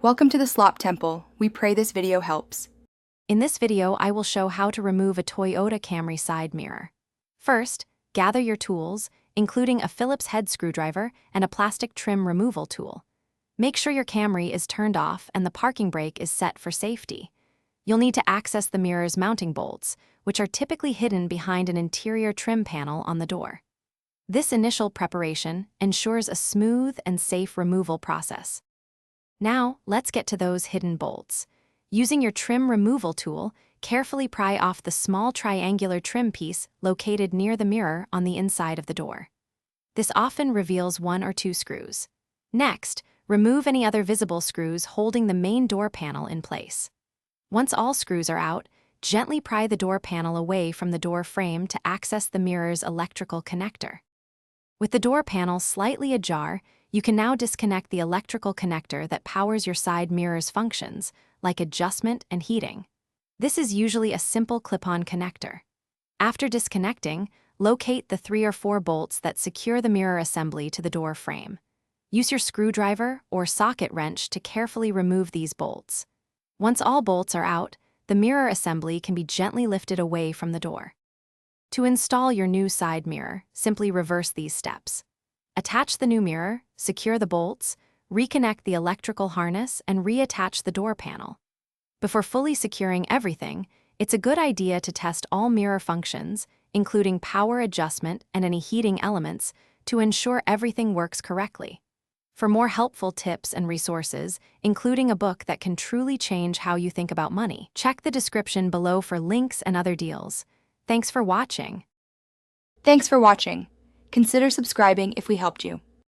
Welcome to the Slop Temple. We pray this video helps. In this video, I will show how to remove a Toyota Camry side mirror. First, gather your tools, including a Phillips head screwdriver and a plastic trim removal tool. Make sure your Camry is turned off and the parking brake is set for safety. You'll need to access the mirror's mounting bolts, which are typically hidden behind an interior trim panel on the door. This initial preparation ensures a smooth and safe removal process. Now, let's get to those hidden bolts. Using your trim removal tool, carefully pry off the small triangular trim piece located near the mirror on the inside of the door. This often reveals one or two screws. Next, remove any other visible screws holding the main door panel in place. Once all screws are out, gently pry the door panel away from the door frame to access the mirror's electrical connector. With the door panel slightly ajar, you can now disconnect the electrical connector that powers your side mirror's functions, like adjustment and heating. This is usually a simple clip-on connector. After disconnecting, locate the 3 or 4 bolts that secure the mirror assembly to the door frame. Use your screwdriver or socket wrench to carefully remove these bolts. Once all bolts are out, the mirror assembly can be gently lifted away from the door. To install your new side mirror, simply reverse these steps. Attach the new mirror, secure the bolts, reconnect the electrical harness, and reattach the door panel. Before fully securing everything, it's a good idea to test all mirror functions, including power adjustment and any heating elements, to ensure everything works correctly. For more helpful tips and resources, including a book that can truly change how you think about money, check the description below for links and other deals. Thanks for watching. Thanks for watching. Consider subscribing if we helped you.